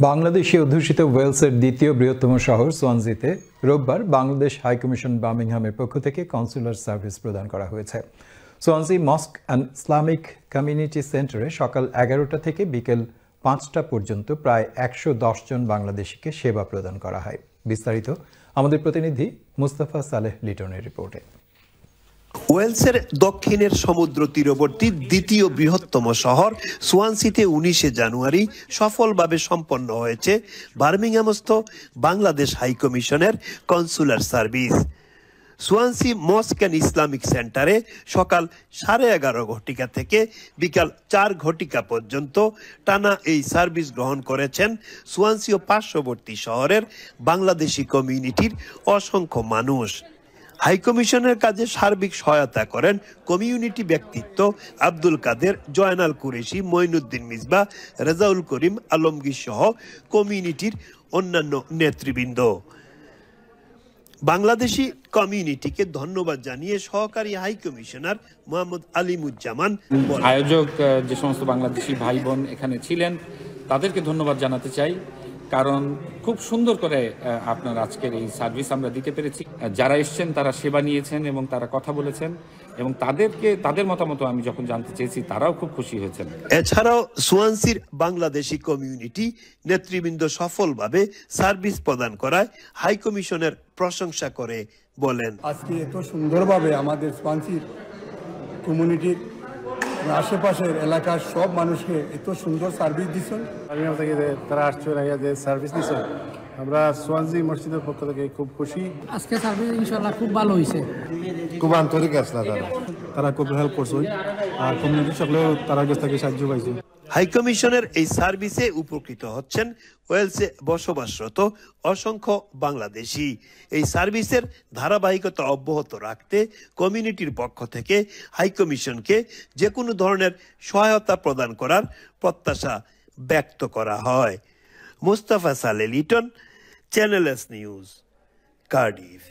বাংলাদেশি অধ্যুষিত ওয়েলসের দ্বিতীয় বৃহত্তম শহর সোয়ানজিতে রোববার বাংলাদেশ হাইকমিশন বার্মিংহামের পক্ষ থেকে কনসুলার সার্ভিস প্রদান করা হয়েছে। সোয়ানজি মস্ক অ্যান্ড ইসলামিক কমিউনিটি সেন্টারে সকাল 11টা থেকে বিকেল 5টা পর্যন্ত প্রায় 110 জন বাংলাদেশিকে সেবা প্রদান করা হয়। বিস্তারিত আমাদের প্রতিনিধি মুস্তাফা সালেহ লিটনের রিপোর্টে। ওয়েলসের দক্ষিণের সমুদ্র তীরবর্তী দ্বিতীয় বৃহত্তম শহর সোয়ানসিতে 19 জানুয়ারি সফলভাবে সম্পন্ন হয়েছে বার্মিংহামস্থ বাংলাদেশ হাইকমিশনের consular service. Swansea mosque and Islamic সেন্টারে সকাল 11:30 ঘটিকা থেকে বিকাল 4 ঘটিকা পর্যন্ত টানা এই সার্ভিস গ্রহণ করেছেন সোয়ানসি ও পার্শ্ববর্তী শহরের বাংলাদেশি কমিউনিটির অসংখ্য মানুষ। হাইকমিশনের কাজে সার্বিক সহায়তা করেন কমিউনিটি ব্যক্তিত্ব আব্দুল কাদের, জয়নাল কুরেশি, মঈনুদ্দিন মিসবাহ, রেজাউল করিম আলমগীর সহ কমিউনিটির অন্যান্য নেতৃবৃন্দ। বাংলাদেশি কমিউনিটিকে ধন্যবাদ জানিয়ে সহকারী হাই কমিশনার মোহাম্মদ আলিমুজ্জামান আয়োজক যে সমস্ত বাংলাদেশি ভাই বোন এখানে ছিলেন তাদেরকে ধন্যবাদ জানাতে চাই, কারণ খুব সুন্দর করে আপনার আজকের এই সার্ভিস আমরা দিতে পেরেছি। যারা এসছেন তারা সেবা নিয়েছেন এবং তারা কথা বলেছেন এবং তাদের মতামত আমি যখন জানতে চেয়েছি তারাও খুব খুশি হয়েছেন। এছাড়াও সোয়ানসির বাংলাদেশি কমিউনিটি নেতৃবৃন্দ সফলভাবে সার্ভিস প্রদান করায় হাই কমিশনের প্রশংসা করে বলেন, আজকে এত সুন্দরভাবে আমাদের সোয়ানসির কমিউনিটির আশেপাশের এলাকার সব মানুষকে এত সুন্দর সার্ভিস দিচ্ছেন। তারা আসছে সার্ভিস দিচ্ছেন, আমরা সোয়ানজি মসজিদের পক্ষ থেকে খুব খুশি। আজকে সার্ভিস ইনশাআল্লাহ খুব ভালো হয়েছে, খুব আন্তরিক আসলে তারা খুব হেল্প করছে আর কমিউনিটি সকলেও তারা কাছ থেকে সাহায্য পাইছে। হাইকমিশনের এই সার্ভিসে উপকৃত হচ্ছেন ওয়েলসে বসবাসরত অসংখ্য বাংলাদেশি। এই সার্ভিসের ধারাবাহিকতা অব্যাহত রাখতে কমিউনিটির পক্ষ থেকে হাইকমিশনকে যে কোনো ধরনের সহায়তা প্রদান করার প্রত্যাশা ব্যক্ত করা হয়। Mustafa Saleh Liton, channel S news, Cardiff.